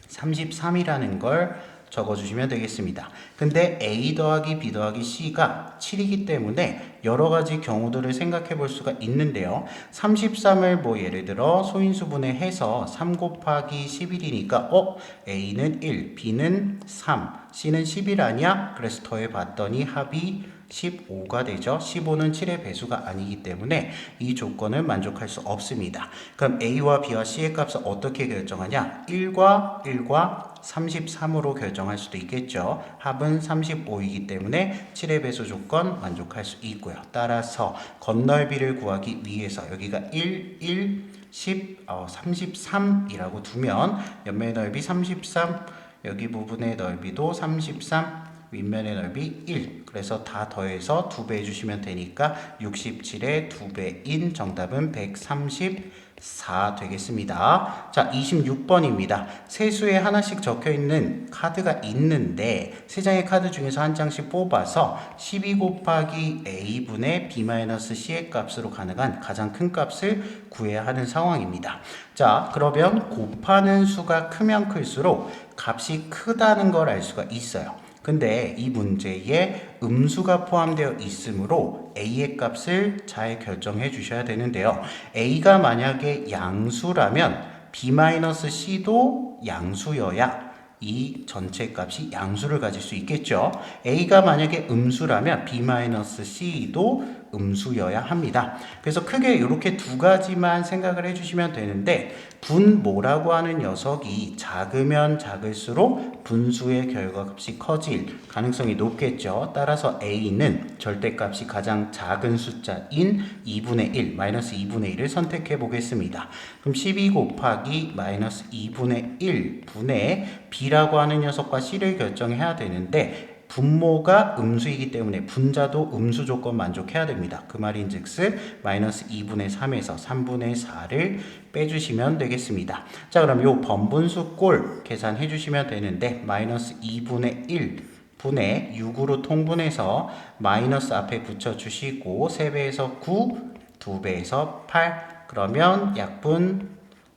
33이라는 걸 적어주시면 되겠습니다. 근데 A 더하기 B 더하기 C가 7이기 때문에 여러 가지 경우들을 생각해 볼 수가 있는데요. 33을 뭐 예를 들어 소인수분해 해서 3 곱하기 11이니까 A는 1, B는 3, C는 11 아니야? 그래서 더해 봤더니 합이 15가 되죠. 15는 7의 배수가 아니기 때문에 이 조건을 만족할 수 없습니다. 그럼 A와 B와 C의 값을 어떻게 결정하냐? 1과 1과 33으로 결정할 수도 있겠죠. 합은 35이기 때문에 7의 배수 조건 만족할 수 있고요. 따라서 건널비를 구하기 위해서 여기가 1, 1, 10, 33이라고 두면 옆면의 넓이 33, 여기 부분의 넓이도 33, 윗면의 넓이 1. 그래서 다 더해서 2배 해주시면 되니까 67의 2배인 정답은 134 되겠습니다. 자, 26번입니다. 세 수에 하나씩 적혀있는 카드가 있는데 세 장의 카드 중에서 한 장씩 뽑아서 12 곱하기 A분의 B-C의 값으로 가능한 가장 큰 값을 구해야 하는 상황입니다. 자, 그러면 곱하는 수가 크면 클수록 값이 크다는 걸 알 수가 있어요. 근데 이 문제에 음수가 포함되어 있으므로 A의 값을 잘 결정해 주셔야 되는데요. A가 만약에 양수라면 B-C도 양수여야 이 전체 값이 양수를 가질 수 있겠죠. A가 만약에 음수라면 B-C도 음수여야 합니다. 그래서 크게 이렇게 두 가지만 생각을 해주시면 되는데 분모라고 하는 녀석이 작으면 작을수록 분수의 결과값이 커질 가능성이 높겠죠. 따라서 a는 절대값이 가장 작은 숫자인 2분의 1, 마이너스 2분의 1을 선택해 보겠습니다. 그럼 12 곱하기 마이너스 2분의 1분의 b라고 하는 녀석과 c를 결정해야 되는데 분모가 음수이기 때문에 분자도 음수 조건 만족해야 됩니다. 그 말인즉슨 마이너스 2분의 3에서 3분의 4를 빼주시면 되겠습니다. 자, 그럼 요 번분수 꼴 계산해 주시면 되는데 마이너스 2분의 1 분의 6으로 통분해서 마이너스 앞에 붙여주시고 3배에서 9, 2배에서 8 그러면 약분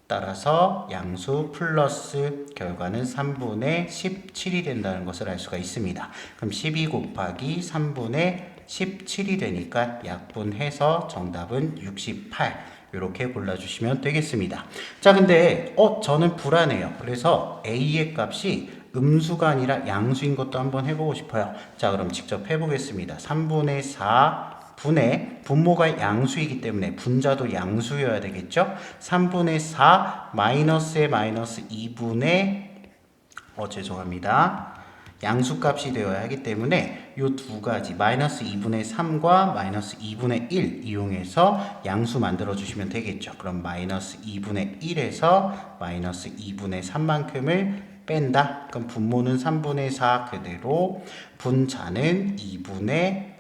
따라서 양수 플러스 결과는 3분의 17이 된다는 것을 알 수가 있습니다. 그럼 12 곱하기 3분의 17이 되니까 약분해서 정답은 68 이렇게 골라주시면 되겠습니다. 자, 근데 저는 불안해요. 그래서 A의 값이 음수가 아니라 양수인 것도 한번 해보고 싶어요. 자, 그럼 직접 해보겠습니다. 3분의 4 분의 분모가 양수이기 때문에 분자도 양수여야 되겠죠. 3분의 4 마이너스의 마이너스 2분의 죄송합니다. 양수값이 되어야 하기 때문에 이 두 가지 마이너스 2분의 3과 마이너스 2분의 1 이용해서 양수 만들어 주시면 되겠죠. 그럼 마이너스 2분의 1에서 마이너스 2분의 3만큼을 뺀다. 그럼 분모는 3분의 4 그대로 분자는 2분의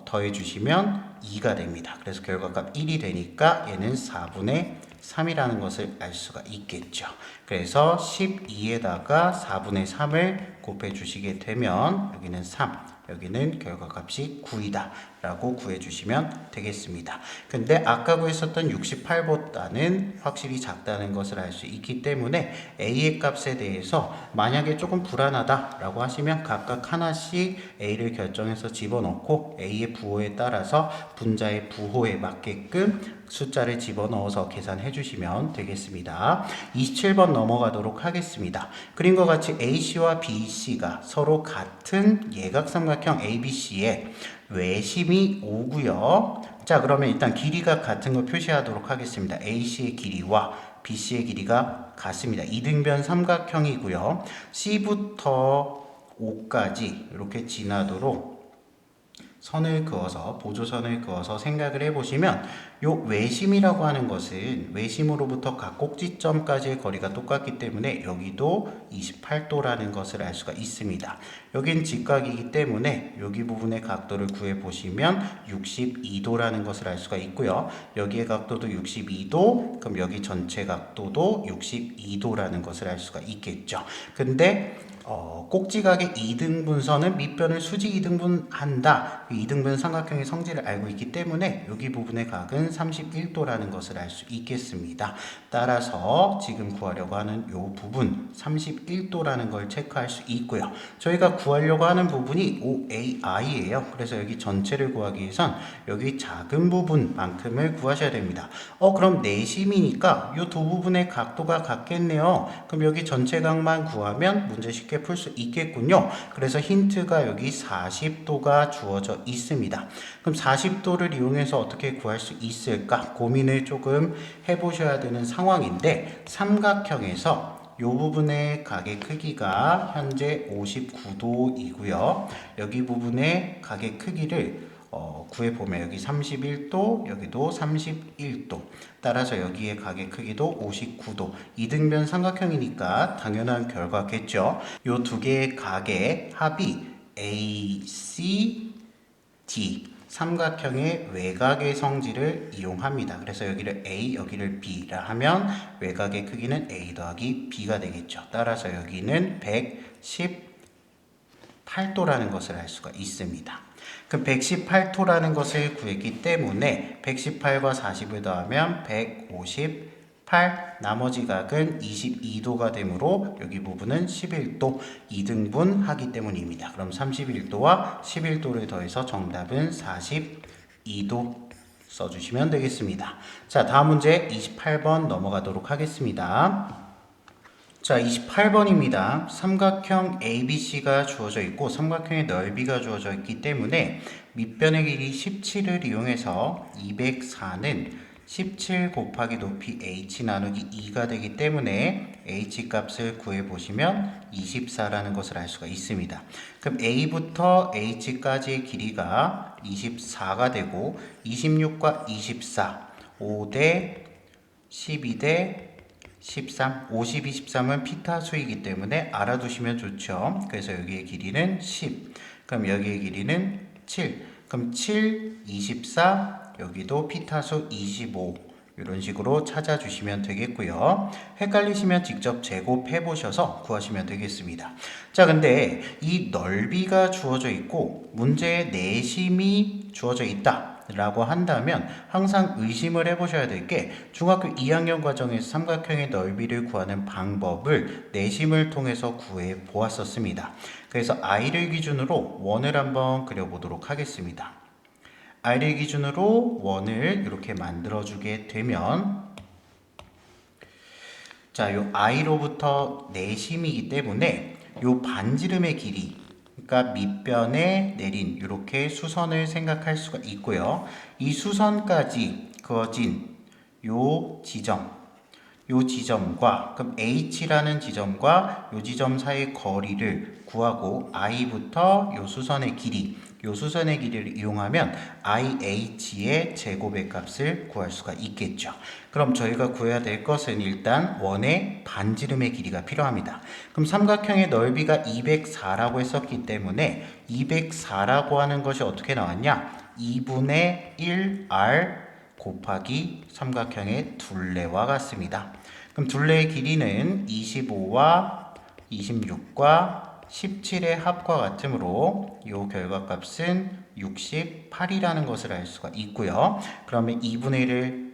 더해주시면 2가 됩니다. 그래서 결과값 1이 되니까 얘는 4분의 3이라는 것을 알 수가 있겠죠. 그래서 12에다가 4분의 3을 곱해 주시게 되면 여기는 3, 여기는 결과값이 9이다 라고 구해 주시면 되겠습니다. 근데 아까 구했었던 68보다는 확실히 작다는 것을 알 수 있기 때문에 A의 값에 대해서 만약에 조금 불안하다 라고 하시면 각각 하나씩 A를 결정해서 집어넣고 A의 부호에 따라서 분자의 부호에 맞게끔 숫자를 집어넣어서 계산해 주시면 되겠습니다. 27번 넘어가도록 하겠습니다. 그림과 같이 AC와 BC가 서로 같은 예각삼각형 ABC의 외심이 5고요. 자, 그러면 일단 길이가 같은 거 표시하도록 하겠습니다. AC의 길이와 BC의 길이가 같습니다. 이등변 삼각형이고요. C부터 5까지 이렇게 지나도록 선을 그어서 보조선을 그어서 생각을 해보시면 요 외심이라고 하는 것은 외심으로부터 각 꼭지점까지의 거리가 똑같기 때문에 여기도 28도라는 것을 알 수가 있습니다. 여긴 직각이기 때문에 여기 부분의 각도를 구해보시면 62도라는 것을 알 수가 있고요. 여기의 각도도 62도, 그럼 여기 전체 각도도 62도라는 것을 알 수가 있겠죠. 근데 꼭지각의 이등분선은 밑변을 수직 이등분한다. 이등분 삼각형의 성질을 알고 있기 때문에 여기 부분의 각은 31도라는 것을 알 수 있겠습니다. 따라서 지금 구하려고 하는 이 부분 31도라는 걸 체크할 수 있고요. 저희가 구하려고 하는 부분이 OAI예요. 그래서 여기 전체를 구하기 위해선 여기 작은 부분만큼을 구하셔야 됩니다. 그럼 내심이니까 이 두 부분의 각도가 같겠네요. 그럼 여기 전체 각만 구하면 문제 쉽게 풀 수 있겠군요. 그래서 힌트가 여기 40도가 주어져 있습니다. 그럼 40도를 이용해서 어떻게 구할 수 있을까 고민을 조금 해보셔야 되는 상황인데 삼각형에서 이 부분의 각의 크기가 현재 59도이고요. 여기 부분의 각의 크기를 구해보면 여기 31도, 여기도 31도. 따라서 여기의 각의 크기도 59도. 이등변 삼각형이니까 당연한 결과겠죠. 이 두 개의 각의 합이 ACD. 삼각형의 외곽의 성질을 이용합니다. 그래서 여기를 A, 여기를 B라 하면 외곽의 크기는 A 더하기 B가 되겠죠. 따라서 여기는 118도라는 것을 알 수가 있습니다. 그럼 118도라는 것을 구했기 때문에 118과 40을 더하면 158, 나머지 각은 22도가 되므로 여기 부분은 11도, 이등분하기 때문입니다. 그럼 31도와 11도를 더해서 정답은 42도 써주시면 되겠습니다. 자, 다음 문제 28번 넘어가도록 하겠습니다. 자, 28번입니다. 삼각형 ABC가 주어져 있고 삼각형의 넓이가 주어져 있기 때문에 밑변의 길이 17을 이용해서 204는 17 곱하기 높이 h 나누기 2가 되기 때문에 h 값을 구해보시면 24라는 것을 알 수가 있습니다. 그럼 a부터 h까지의 길이가 24가 되고 26과 24, 5대 12대 13, 50, 23은 피타수이기 때문에 알아두시면 좋죠. 그래서 여기의 길이는 10, 그럼 여기의 길이는 7, 그럼 7, 24, 여기도 피타수 25, 이런 식으로 찾아주시면 되겠고요. 헷갈리시면 직접 제곱해 보셔서 구하시면 되겠습니다. 자, 근데 이 넓이가 주어져 있고 문제에 내심이 주어져 있다 라고 한다면 항상 의심을 해보셔야 될 게 중학교 2학년 과정에서 삼각형의 넓이를 구하는 방법을 내심을 통해서 구해 보았었습니다. 그래서 I를 기준으로 원을 한번 그려보도록 하겠습니다. I를 기준으로 원을 이렇게 만들어주게 되면 자, 요 I로부터 내심이기 때문에 요 반지름의 길이, 그러니까 밑변에 내린 이렇게 수선을 생각할 수가 있고요. 이 수선까지 그어진 요 지점과 그럼 H라는 지점과 요 지점 사이의 거리를 구하고 I부터 요 수선의 길이를 이용하면 IH의 제곱의 값을 구할 수가 있겠죠. 그럼 저희가 구해야 될 것은 일단 원의 반지름의 길이가 필요합니다. 그럼 삼각형의 넓이가 204라고 했었기 때문에 204라고 하는 것이 어떻게 나왔냐? 2분의 1R 곱하기 삼각형의 둘레와 같습니다. 그럼 둘레의 길이는 25와 26과 17의 합과 같으므로 이 결과값은 68이라는 것을 알 수가 있고요. 그러면 2분의 1을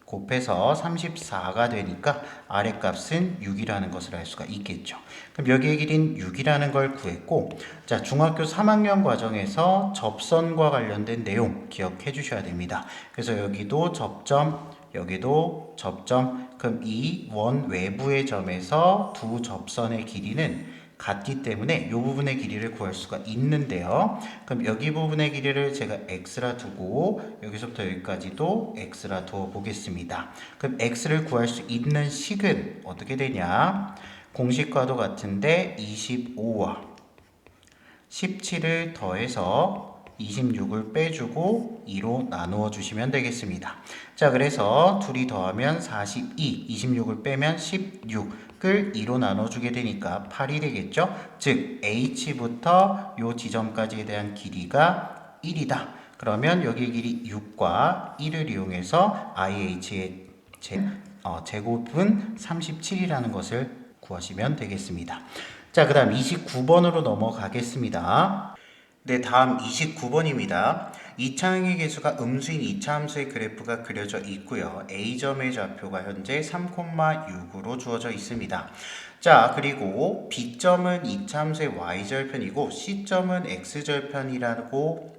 곱해서 34가 되니까 아래값은 6이라는 것을 알 수가 있겠죠. 그럼 여기의 길이는 6이라는 걸 구했고, 자, 중학교 3학년 과정에서 접선과 관련된 내용 기억해 주셔야 됩니다. 그래서 여기도 접점, 여기도 접점, 그럼 이 원 외부의 점에서 두 접선의 길이는 같기 때문에 이 부분의 길이를 구할 수가 있는데요. 그럼 여기 부분의 길이를 제가 x라 두고 여기서부터 여기까지도 x라 두어 보겠습니다. 그럼 x를 구할 수 있는 식은 어떻게 되냐? 공식과도 같은데 25와 17을 더해서 26을 빼주고 2로 나누어 주시면 되겠습니다. 자, 그래서 둘이 더하면 42, 26을 빼면 16을 2로 나눠주게 되니까 8이 되겠죠? 즉 H부터 요 지점까지에 대한 길이가 1이다. 그러면 여기 길이 6과 1을 이용해서 IH의 제곱은 37이라는 것을 구하시면 되겠습니다. 자, 그 다음 29번으로 넘어가겠습니다. 네, 다음 29번입니다. 2차항의 개수가 음수인 2차 함수의 그래프가 그려져 있고요. A점의 좌표가 현재 3,6으로 주어져 있습니다. 자, 그리고 B점은 2차 함수의 Y절편이고 C점은 X절편이라고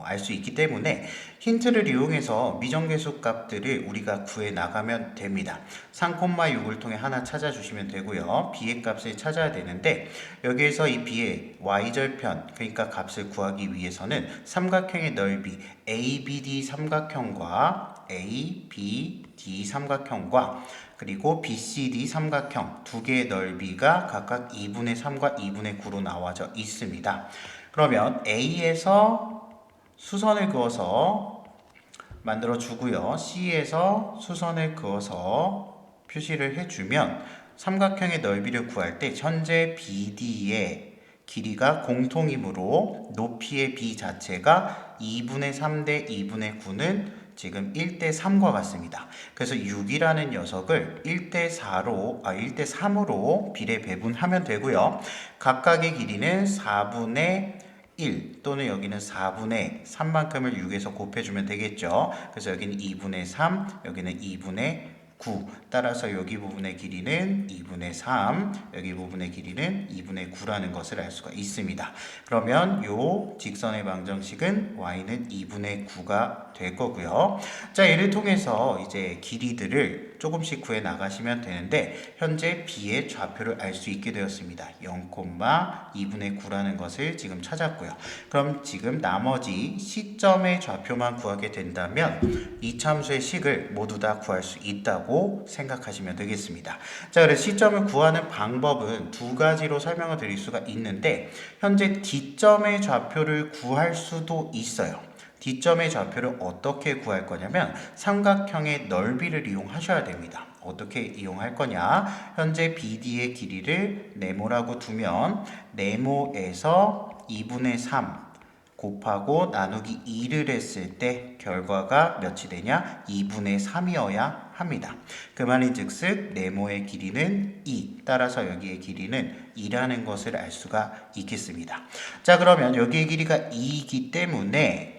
알 수 있기 때문에 힌트를 이용해서 미정계수 값들을 우리가 구해 나가면 됩니다. 3,6을 통해 하나 찾아주시면 되고요. B의 값을 찾아야 되는데 여기에서 이 B의 Y절편, 그러니까 값을 구하기 위해서는 삼각형의 넓이 ABD 삼각형과 ABD 삼각형과 그리고 BCD 삼각형 두 개의 넓이가 각각 2분의 3과 2분의 9로 나와져 있습니다. 그러면 A에서 수선을 그어서 만들어 주고요. C에서 수선을 그어서 표시를 해주면 삼각형의 넓이를 구할 때 현재 BD의 길이가 공통이므로 높이의 B 자체가 2분의 3 대 2분의 9는 지금 1대 3과 같습니다. 그래서 6이라는 녀석을 1대 3으로 비례 배분하면 되고요. 각각의 길이는 4분의 1 또는 여기는 4분의 3만큼을 6에서 곱해주면 되겠죠. 그래서 여기는 2분의 3, 여기는 2분의 9. 따라서 여기 부분의 길이는 2분의 3, 여기 부분의 길이는 2분의 9라는 것을 알 수가 있습니다. 그러면 요 직선의 방정식은 y는 2분의 9가 될 거고요. 자, 얘를 통해서 이제 길이들을 조금씩 구해 나가시면 되는데 현재 b의 좌표를 알 수 있게 되었습니다. 0,2분의 9라는 것을 지금 찾았고요. 그럼 지금 나머지 시점의 좌표만 구하게 된다면 이 참수의 식을 모두 다 구할 수 있다고 생각하시면 되겠습니다. 자, 그래서 시점을 구하는 방법은 두 가지로 설명을 드릴 수가 있는데 현재 D점의 좌표를 구할 수도 있어요. D점의 좌표를 어떻게 구할 거냐면 삼각형의 넓이를 이용하셔야 됩니다. 어떻게 이용할 거냐? 현재 BD의 길이를 네모라고 두면 네모에서 2분의 3 곱하고 나누기 2를 했을 때 결과가 몇이 되냐? 2분의 3이어야 합니다. 그 말인즉슨 네모의 길이는 2, 따라서 여기의 길이는 2라는 것을 알 수가 있겠습니다. 자, 그러면 여기의 길이가 2이기 때문에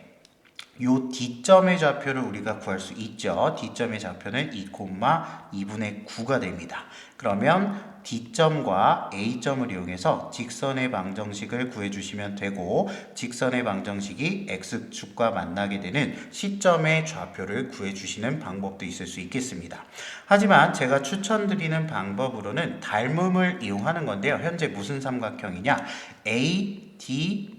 요 D점의 좌표를 우리가 구할 수 있죠. D점의 좌표는 2,2분의 9가 됩니다. 그러면 D점과 A점을 이용해서 직선의 방정식을 구해주시면 되고 직선의 방정식이 X축과 만나게 되는 시점의 좌표를 구해주시는 방법도 있을 수 있겠습니다. 하지만 제가 추천드리는 방법으로는 닮음을 이용하는 건데요. 현재 무슨 삼각형이냐? H라고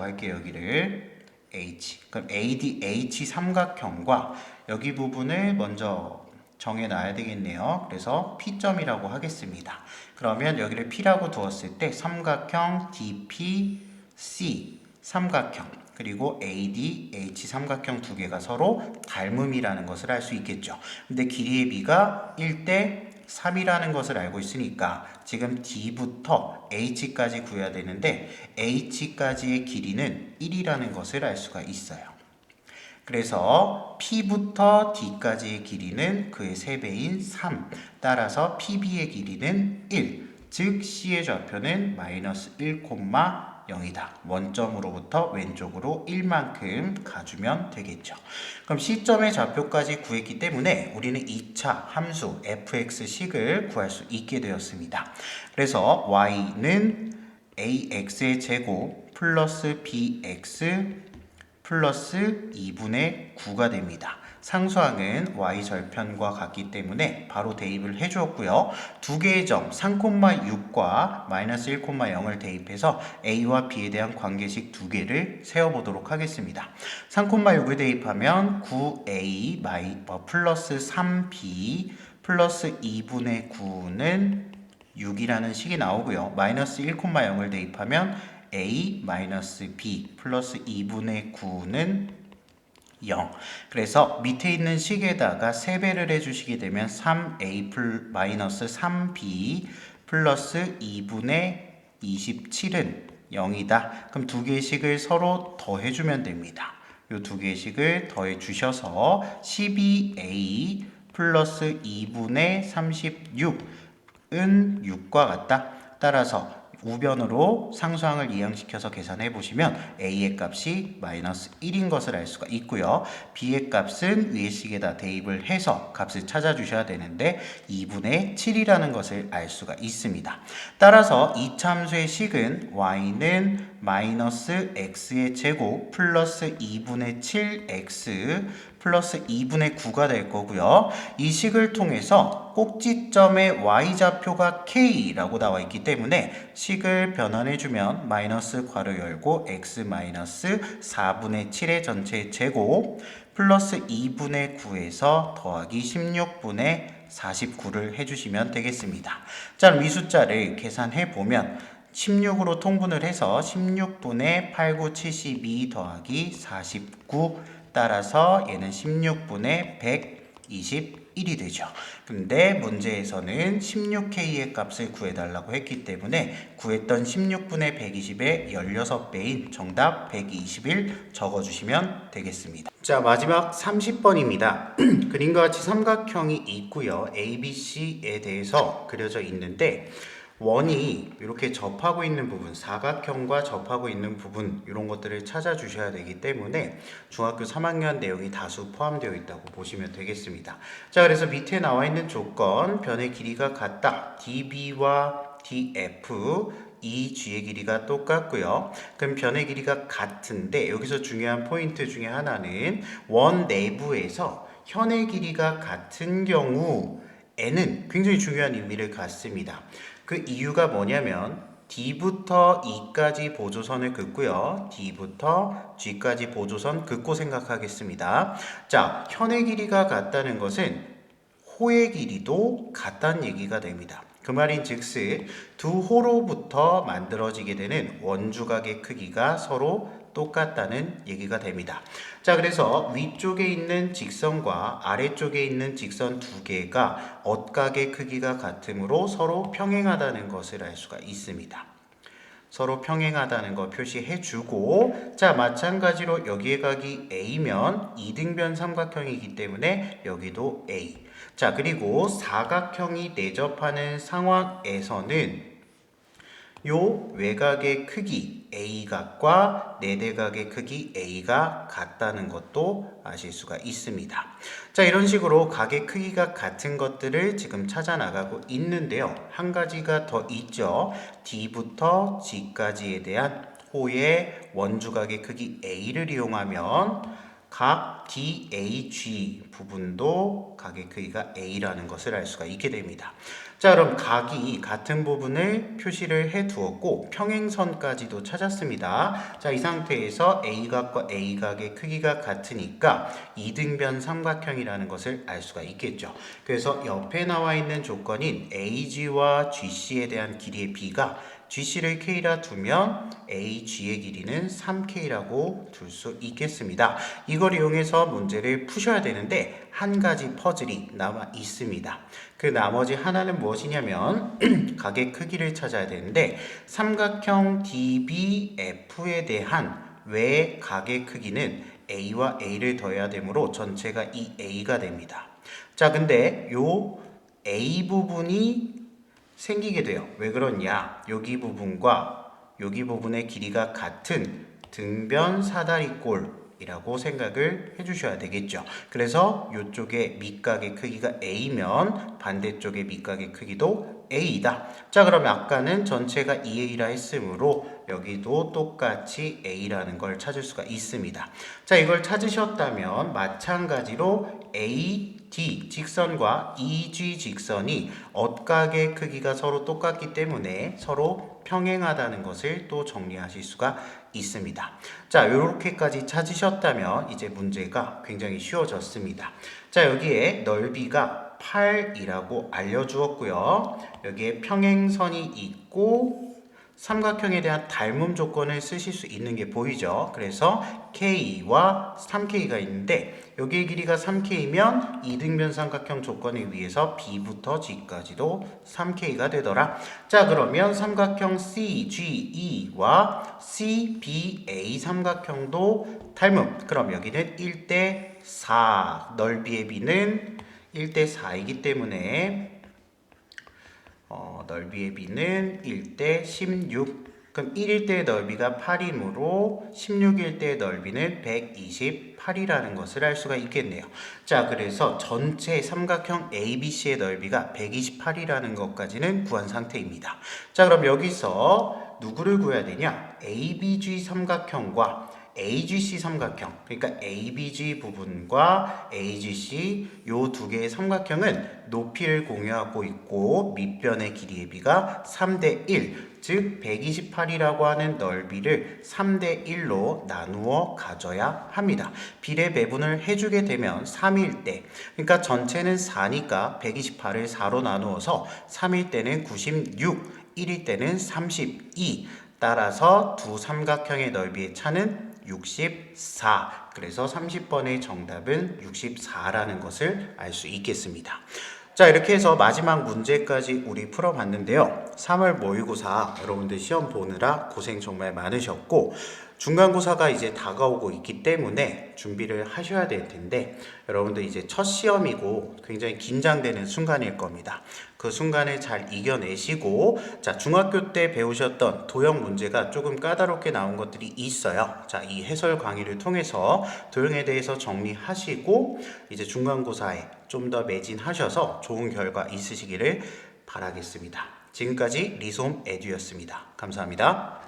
할게요. 여기를 H. 그럼 ADH 삼각형과 여기 부분을 먼저 정해놔야 되겠네요. 그래서 P점이라고 하겠습니다. 그러면 여기를 P라고 두었을 때 삼각형 DPC 삼각형 그리고 ADH 삼각형 두 개가 서로 닮음이라는 것을 알 수 있겠죠. 근데 길이의 비가 1대 3이라는 것을 알고 있으니까 지금 D부터 H까지 구해야 되는데 H까지의 길이는 1이라는 것을 알 수가 있어요. 그래서 P부터 D까지의 길이는 그의 3배인 3. 따라서 PB의 길이는 1. 즉 C의 좌표는 마이너스 1,0이다. 원점으로부터 왼쪽으로 1만큼 가주면 되겠죠. 그럼 C점의 좌표까지 구했기 때문에 우리는 2차 함수 fx식을 구할 수 있게 되었습니다. 그래서 y는 ax의 제곱 플러스 bx 플러스 2분의 9가 됩니다. 상수항은 y절편과 같기 때문에 바로 대입을 해주었고요. 두 개의 점 3,6과 마이너스 1,0을 대입해서 a와 b에 대한 관계식 두 개를 세워보도록 하겠습니다. 3,6을 대입하면 9a 플러스 3b 플러스 2분의 9는 6이라는 식이 나오고요. 마이너스 1,0을 대입하면 a 마이너스 b 플러스 2분의 9는 0. 그래서 밑에 있는 식에다가 3배를 해주시게 되면 3a 마이너스 3b 플러스 2분의 27은 0이다. 그럼 두 개의 식을 서로 더해주면 됩니다. 이 두 개의 식을 더해 주셔서 12a 플러스 2분의 36은 6과 같다. 따라서 우변으로 상수항을 이항시켜서 계산해 보시면 a의 값이 마이너스 1인 것을 알 수가 있고요. b의 값은 위의 식에다 대입을 해서 값을 찾아주셔야 되는데 2분의 7이라는 것을 알 수가 있습니다. 따라서 이 참수의 식은 y는 마이너스 x의 제곱 플러스 2분의 7x 플러스 2분의 9가 될 거고요. 이 식을 통해서 꼭지점의 y좌표가 k라고 나와 있기 때문에 식을 변환해주면 마이너스 괄호 열고 x 마이너스 4분의 7의 전체 제곱 플러스 2분의 9에서 더하기 16분의 49를 해주시면 되겠습니다. 자, 그럼 이 숫자를 계산해 보면 16으로 통분을 해서 16분의 8, 9, 72 더하기 49 따라서 얘는 16분의 121이 되죠. 근데 문제에서는 16K의 값을 구해달라고 했기 때문에 구했던 16분의 120의 16배인 정답 121 적어주시면 되겠습니다. 자, 마지막 30번입니다. 그림과 같이 삼각형이 있고요. ABC에 대해서 그려져 있는데 원이 이렇게 접하고 있는 부분, 사각형과 접하고 있는 부분 이런 것들을 찾아주셔야 되기 때문에 중학교 3학년 내용이 다수 포함되어 있다고 보시면 되겠습니다. 자, 그래서 밑에 나와 있는 조건, 변의 길이가 같다. DB와 DF 이 G의 길이가 똑같고요. 그럼 변의 길이가 같은데 여기서 중요한 포인트 중에 하나는 원 내부에서 현의 길이가 같은 경우에는 굉장히 중요한 의미를 갖습니다. 그 이유가 뭐냐면 D부터 E까지 보조선을 긋고요. D부터 G까지 보조선 긋고 생각하겠습니다. 자, 현의 길이가 같다는 것은 호의 길이도 같다는 얘기가 됩니다. 그 말인 즉슨 두 호로부터 만들어지게 되는 원주각의 크기가 서로 똑같다는 얘기가 됩니다. 자, 그래서 위쪽에 있는 직선과 아래쪽에 있는 직선 두 개가 엇각의 크기가 같으므로 서로 평행하다는 것을 알 수가 있습니다. 서로 평행하다는 거 표시해 주고, 자, 마찬가지로 여기의 각이 A면 이등변 삼각형이기 때문에 여기도 A. 자, 그리고 사각형이 내접하는 상황에서는 요 외곽의 크기 A각과 내대각의 크기 A가 같다는 것도 아실 수가 있습니다. 자, 이런 식으로 각의 크기가 같은 것들을 지금 찾아 나가고 있는데요. 한 가지가 더 있죠. D부터 G까지에 대한 호의 원주각의 크기 A를 이용하면 각 DAG 부분도 각의 크기가 A라는 것을 알 수가 있게 됩니다. 자, 그럼 각이 같은 부분을 표시를 해 두었고 평행선까지도 찾았습니다. 자, 이 상태에서 A각과 A각의 크기가 같으니까 이등변 삼각형이라는 것을 알 수가 있겠죠. 그래서 옆에 나와 있는 조건인 AG와 GC에 대한 길이의 B가 GC를 K라 두면 AG의 길이는 3K라고 둘 수 있겠습니다. 이걸 이용해서 문제를 푸셔야 되는데 한 가지 퍼즐이 남아 있습니다. 그 나머지 하나는 무엇이냐면 각의 크기를 찾아야 되는데 삼각형 DBF에 대한 외각의 크기는 A와 A를 더해야 되므로 전체가 이 A가 됩니다. 자, 근데 요 A 부분이 생기게 돼요. 왜 그러냐? 여기 부분과 여기 부분의 길이가 같은 등변 사다리꼴이라고 생각을 해주셔야 되겠죠. 그래서 이쪽의 밑각의 크기가 A면 반대쪽의 밑각의 크기도 A다. 자, 그러면 아까는 전체가 2A라 했으므로 여기도 똑같이 A라는 걸 찾을 수가 있습니다. 자, 이걸 찾으셨다면 마찬가지로 AD 직선과 EG 직선이 엇각의 크기가 서로 똑같기 때문에 서로 평행하다는 것을 또 정리하실 수가 있습니다. 자, 이렇게까지 찾으셨다면 이제 문제가 굉장히 쉬워졌습니다. 자, 여기에 넓이가 8이라고 알려주었고요. 여기에 평행선이 있고 삼각형에 대한 닮음 조건을 쓰실 수 있는 게 보이죠. 그래서 K와 3K가 있는데 여기의 길이가 3K면 이등변 삼각형 조건에 의해서 B부터 G까지도 3K가 되더라. 자, 그러면 삼각형 CGE와 CBA 삼각형도 닮음. 그럼 여기는 1대 4, 넓이의 B는 1대 4이기 때문에 넓이의 B는 1대 16. 그럼 1일 때의 넓이가 8이므로 16일 때의 넓이는 128이라는 것을 알 수가 있겠네요. 자, 그래서 전체 삼각형 ABC의 넓이가 128이라는 것까지는 구한 상태입니다. 자, 그럼 여기서 누구를 구해야 되냐? ABG 삼각형과 AGC 삼각형, 그러니까 ABG 부분과 AGC 요 두 개의 삼각형은 높이를 공유하고 있고 밑변의 길이의 비가 3대 1, 즉 128이라고 하는 넓이를 3대 1로 나누어 가져야 합니다. 비례 배분을 해주게 되면 3일 때, 그러니까 전체는 4니까 128을 4로 나누어서 3일 때는 96, 1일 때는 32, 따라서 두 삼각형의 넓이의 차는 64. 그래서 30번의 정답은 64라는 것을 알 수 있겠습니다. 자, 이렇게 해서 마지막 문제까지 우리 풀어봤는데요. 3월 모의고사 여러분들 시험 보느라 고생 정말 많으셨고 중간고사가 이제 다가오고 있기 때문에 준비를 하셔야 될 텐데 여러분들 이제 첫 시험이고 굉장히 긴장되는 순간일 겁니다. 그 순간을 잘 이겨내시고 자, 중학교 때 배우셨던 도형 문제가 조금 까다롭게 나온 것들이 있어요. 자, 이 해설 강의를 통해서 도형에 대해서 정리하시고 이제 중간고사에 좀 더 매진하셔서 좋은 결과 있으시기를 바라겠습니다. 지금까지 리솜 에듀였습니다. 감사합니다.